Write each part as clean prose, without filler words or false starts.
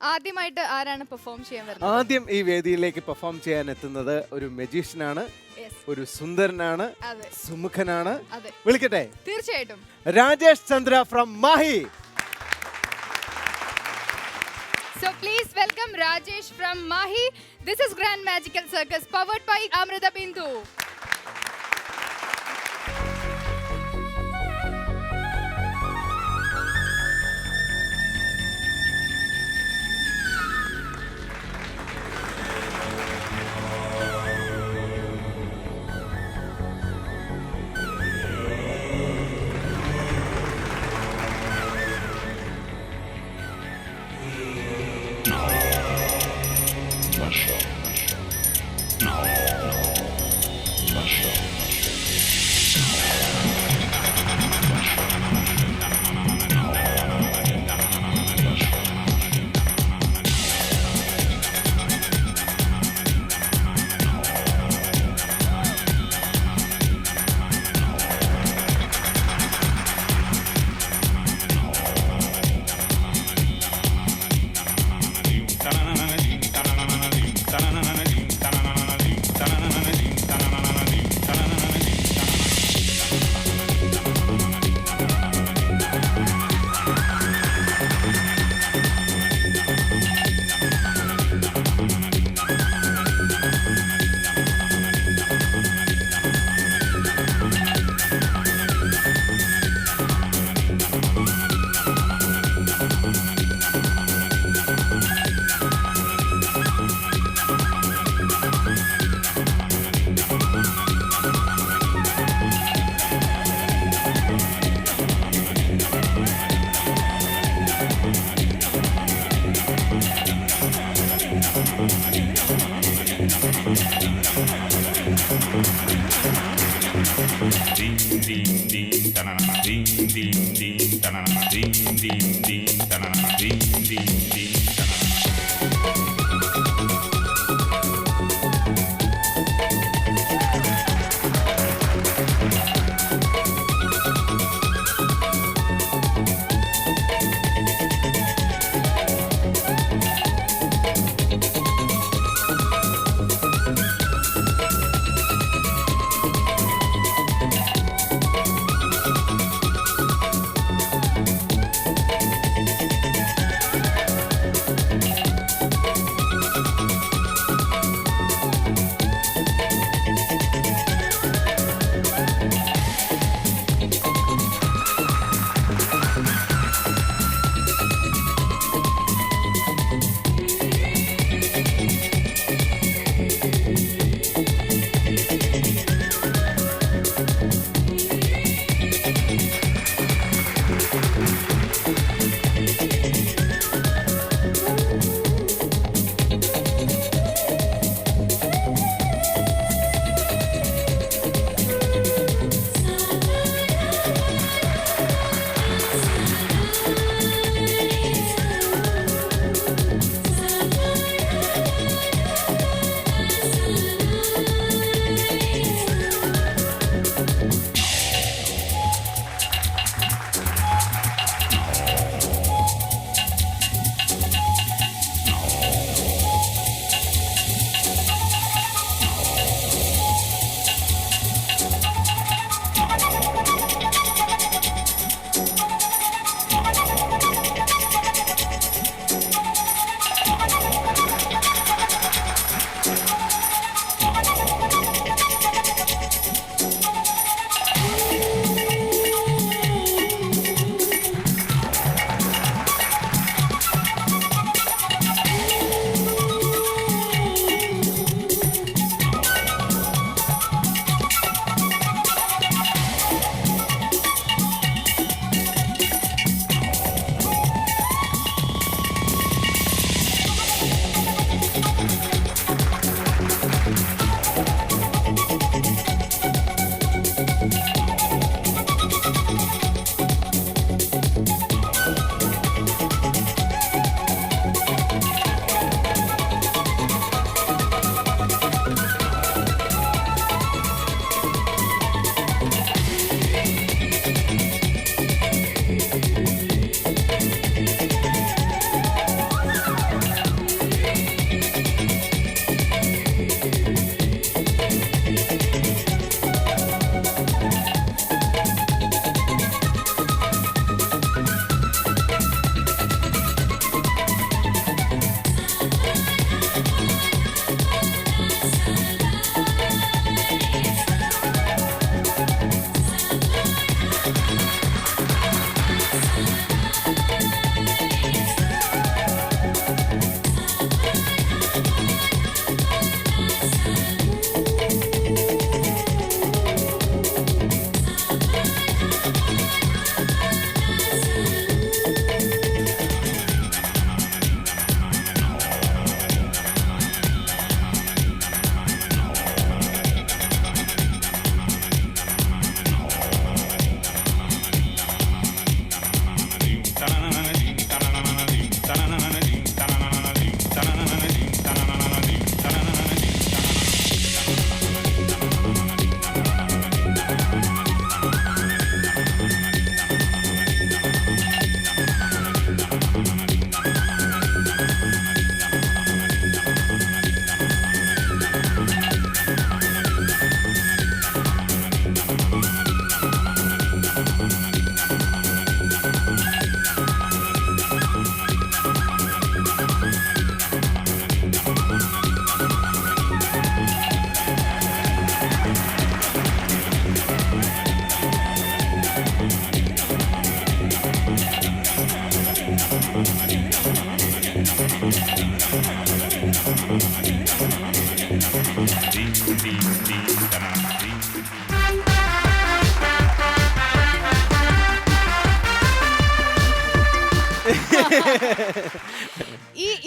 ആദ്യമായിട്ട് ആരാണ് പെർഫോം ചെയ്യാൻ വരുന്നത്? ആദ്യം ഈ വേദിയിലേക്ക് പെർഫോം ചെയ്യാൻ എത്തുന്നത് ഒരു മജീഷ്യനാണ്, ഒരു സുന്ദരനാണ്, സുമുഖനാണ്. വിളിക്കട്ടെ? തീർച്ചയായിട്ടും. Rajesh Chandra from Mahe. So please welcome Rajesh from Mahi. This is Grand Magical Circus powered by Amrita Bindu.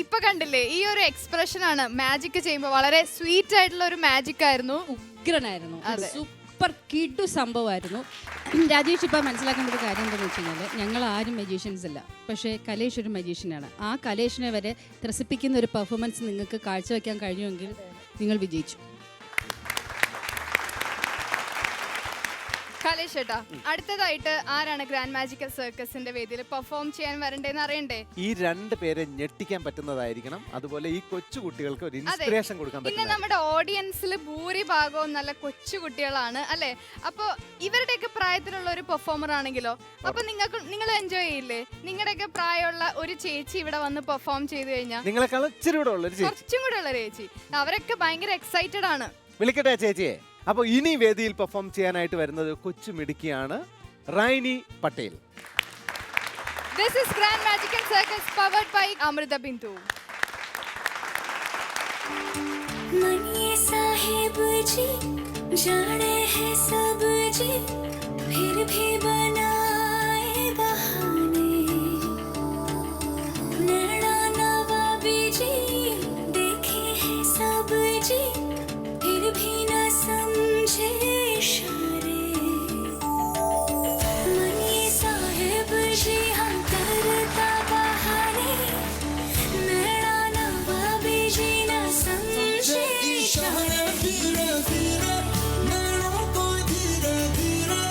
ഇപ്പൊ കണ്ടില്ലേ, ഈ ഒരു എക്സ്പ്രഷൻ ആണ് മാജിക് ചെയ്യുമ്പോൾ വളരെ സ്വീറ്റ് ആയിട്ടുള്ള ഒരു മാജിക് ആയിരുന്നു. ഉഗ്രനായിരുന്നു, സൂപ്പർ കിഡു സംഭവമായിരുന്നു. രാജേഷ് ഇപ്പം മനസ്സിലാക്കേണ്ട ഒരു കാര്യം എന്താണെന്ന് വെച്ച് കഴിഞ്ഞാൽ ഞങ്ങൾ ആരും മജീഷ്യൻസ് അല്ല, പക്ഷേ കലേഷ് ഒരു മജീഷ്യനാണ്. ആ കലേഷിനെ വരെ ത്രസിപ്പിക്കുന്ന ഒരു പെർഫോമൻസ് നിങ്ങൾക്ക് കാഴ്ചവെക്കാൻ കഴിഞ്ഞുവെങ്കിൽ നിങ്ങൾ വിജയിച്ചു. കലേഷ് ഏട്ടാ, അടുത്തതായിട്ട് ആരാണ് ഗ്രാൻഡ് മാജിക്കൽ സർക്കസിന്റെ വേദിയിൽ പെർഫോം ചെയ്യാൻ വരണ്ടേന്ന് അറിയണ്ടേ? ഈ രണ്ട് പേരെ ഞെട്ടിക്കാൻ പറ്റുന്നതായിരിക്കണം, അതുപോലെ ഈ കൊച്ചു കുട്ടികൾക്ക് ഒരു ഇൻസ്പിറേഷൻ കൊടുക്കാൻ പറ്റും. പിന്നെ നമ്മുടെ ഓഡിയൻസിൽ ഭൂരിഭാഗവും നല്ല കൊച്ചു കുട്ടികളാണ് അല്ലെ. അപ്പൊ ഇവരുടെയൊക്കെ പ്രായത്തിലുള്ള ഒരു പെർഫോമർ ആണെങ്കിലോ, അപ്പൊ നിങ്ങൾ എൻജോയ് ചെയ്യില്ലേ? നിങ്ങളുടെയൊക്കെ പ്രായമുള്ള ഒരു ചേച്ചി ഇവിടെ വന്ന് പെർഫോം ചെയ്തു കഴിഞ്ഞാൽ, നിങ്ങളെക്കാളും കുറച്ചും കൂടെ ഉള്ള ചേച്ചി, അവരൊക്കെ ഭയങ്കര എക്സൈറ്റഡ് ആണ്. വിളിക്കട്ടെ ചേച്ചിയെ. അപ്പൊ ഇനി വേദിയിൽ പെർഫോം ചെയ്യാനായിട്ട് വരുന്നത് കൊച്ചു മിടുക്കിയാണ് റൈനി Patel. This is Grand Magical Circus powered by Amrita Bindu. मनिए Sahib जी जाने हैं सब जी, फिर भी बनाए बहाने। नैना नवाबी जी देखे हैं सब जी, फिर भी न समझे इशारे। मनिए साहिब जी हम करता बहाने, नैना नवाबी जी न समझे इशारे। धीरे धीरे नैनों को धीरे धीरे,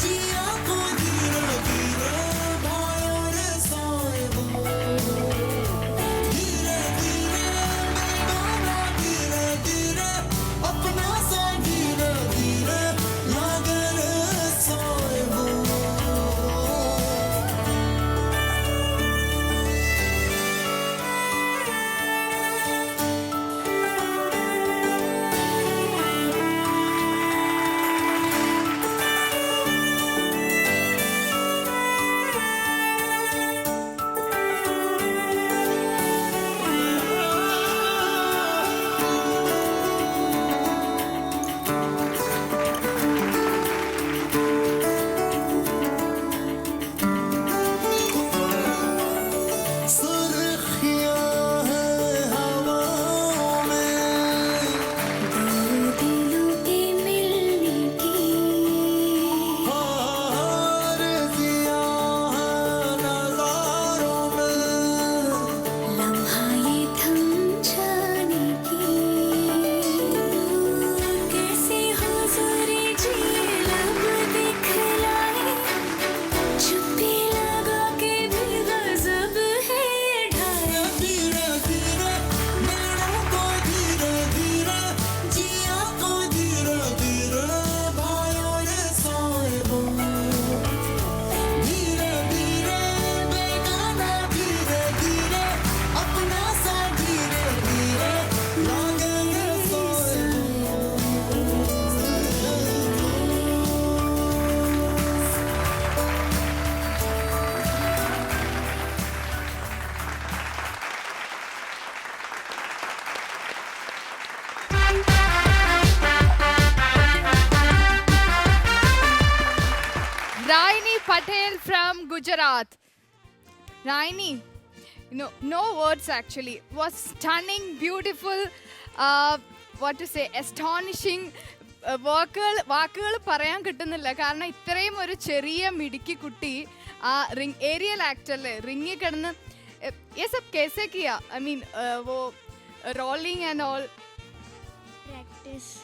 जिया को धीरे धीरे, भाइयों रे साहिबो। धीरे धीरे बेगाना धीरे धीरे, अपना सा धीरे धीरे, लागे रे साहिबो। सुर्खियां हैं हवाओं में, दो दिलों के मिलने की आरज़ियां हैं नज़ारों में, लम्हा ये थम जाने की। कैसी हुज़ूरी जी लब दिखलाए, चुप्पी लगा के भी गज़ब है ढाया। धीरे धीरे नैनों को धीरे धीरे, जिया को धीरे धीरे, भाइयों रे साहिबो। धीरे धीरे बेगाना धीरे धीरे, अपना सा धीरे धीरे, लागे रे साहिबो। Raini Patel from Gujarat. Raini, no words actually. Was stunning, beautiful, what to say, astonishing. വാക്കുകൾ പറയാൻ കിട്ടുന്നില്ല. കാരണം ഇത്രയും ഒരു ചെറിയ മിടുക്കി കുട്ടി ആ ഏരിയൽ ആക്ടറില് റിംഗിൽ കിടന്ന് ये सब कैसे किया? I mean वो रोलिंग एंड ऑल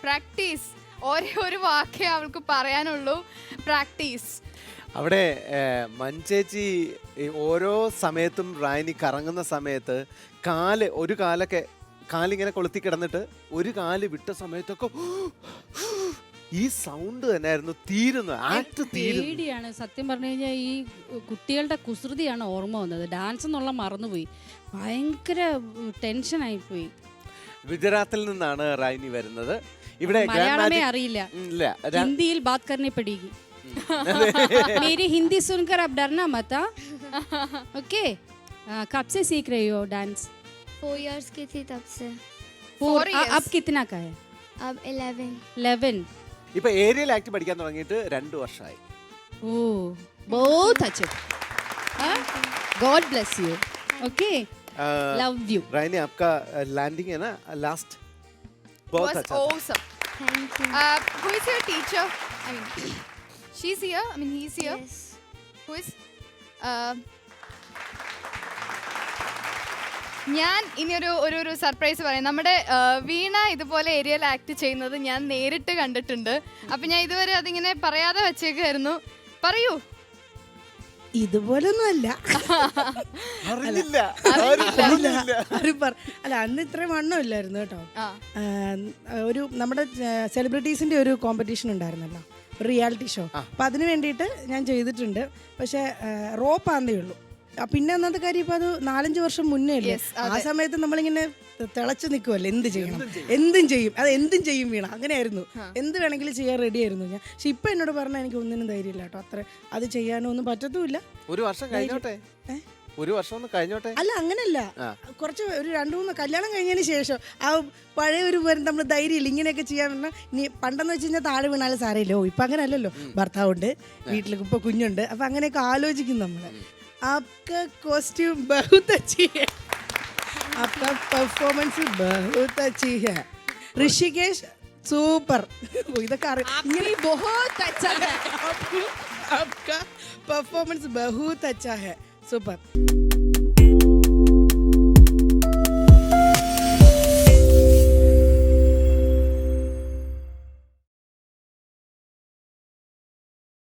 പ്രാക്ടീസ്. ഒരേ ഒരു വാക്കേ അവൾക്ക് പറയാനുള്ളൂ, പ്രാക്ടീസ്. അവിടെ മഞ്ചേച്ചി ഓരോ സമയത്തും റായിനി കറങ്ങുന്ന സമയത്ത് കാലിങ്ങനെ കൊളുത്തി കിടന്നിട്ട് ഒരു കാല് വിട്ട സമയത്തൊക്കെ ഈ സൗണ്ട് തന്നെയായിരുന്നു പേടിയാണ് സത്യം പറഞ്ഞു കഴിഞ്ഞാൽ. ഈ കുട്ടികളുടെ കുസൃതിയാണ് ഓർമ്മ വന്നത്. ഡാൻസ് എന്നുള്ള മറന്നുപോയി, ഭയങ്കര ടെൻഷനായിപ്പോയി. ഗുജറാത്തിൽ നിന്നാണ് റായിനി വരുന്നത്. ഇവിടെ മലയാളമേ അറിയില്ല, ഹിന്ദിയിൽ ബാത് കർനെ പടേഗി. मेरी हिंदी सुनकर अब डरना मत. ओके, कब से सीख रही हो डांस? 4 years की थी तब से. 4 years. अब कितना का है? अब 11. 11. ഇപ്പൊ ഏരിയൽ ആക്ട് പഠിക്കാൻ തുടങ്ങിയിട്ട് 2 വർഷമായി. Oh, बहुत अच्छे. God bless you. Okay. Love you. Raini आपका लैंडिंग है ना लास्ट बहुत Was अच्छा था. awesome. Thank you. Who is your teacher? I mean, she's here. I mean, he's here. Yes. Who is? ഞാൻ ഇനി ഒരു സർപ്രൈസ് പറയാം. നമ്മുടെ വീണ ഇതുപോലെ ഏരിയൽ ആക്ട് ചെയ്യുന്നത് ഞാൻ നേരിട്ട് കണ്ടിട്ടുണ്ട്. അപ്പൊ ഞാൻ ഇതുവരെ അതിങ്ങനെ പറയാതെ വെച്ചേക്കായിരുന്നു. പറയൂ. ഇതുപോലൊന്നും അല്ല. അറിയില്ല. അല്ല അന്ന് ഇത്രയും വണ്ണമില്ലായിരുന്നു കേട്ടോ. ഒരു നമ്മുടെ സെലിബ്രിറ്റീസിന്റെ ഒരു കോമ്പറ്റീഷൻ ഉണ്ടായിരുന്നല്ലോ, റിയാലിറ്റി ഷോ. അപ്പൊ അതിന് വേണ്ടിയിട്ട് ഞാൻ ചെയ്തിട്ടുണ്ട്. പക്ഷെ റോപ്പാന്നേ ഉള്ളൂ. പിന്നെ ഒന്നാമത്തെ കാര്യം ഇപ്പൊ അത് 4-5 വർഷം മുന്നേ അല്ലേ. ആ സമയത്ത് നമ്മളിങ്ങനെ തിളച്ചു നിൽക്കുമല്ലോ, എന്ത് ചെയ്യണം, എന്തും ചെയ്യും, അത് എന്തും ചെയ്യും വീണ, അങ്ങനെയായിരുന്നു. എന്ത് വേണമെങ്കിലും ചെയ്യാൻ റെഡി ആയിരുന്നു ഞാൻ. പക്ഷെ ഇപ്പൊ എന്നോട് പറഞ്ഞാൽ എനിക്ക് ഒന്നിനും ധൈര്യമില്ല കേട്ടോ. അത്ര അത് ചെയ്യാനോ ഒന്നും പറ്റത്തുമില്ല. ഒരു വർഷം കഴിഞ്ഞോട്ടെ, ഒരു വർഷം ഒന്ന് കഴിഞ്ഞോട്ടെ. അല്ല അങ്ങനല്ല, കുറച്ച് ഒരു 2-3 കല്യാണം കഴിഞ്ഞതിന് ശേഷം ആ പഴയ ഒരു നമ്മൾ ധൈര്യമില്ല ഇങ്ങനെയൊക്കെ ചെയ്യാൻ പറഞ്ഞാൽ. ഇനി പണ്ടെന്ന് വെച്ച് കഴിഞ്ഞാൽ താഴെ വീണാലും സാരമില്ലോ. ഇപ്പൊ അങ്ങനെ അല്ലല്ലോ, ഭർത്താവുണ്ട്, വീട്ടിൽ ഇപ്പൊ കുഞ്ഞുണ്ട്. അപ്പൊ അങ്ങനെയൊക്കെ ആലോചിക്കും നമ്മള്. आपका कॉस्ट्यूम बहुत अच्छी है, आपका परफॉर्मेंस बहुत अच्छी है. ऋषिकेश सूपर. इधर बहुत अच्छा है, आपका परफॉर्मेंस बहुत अच्छा है, सुपर.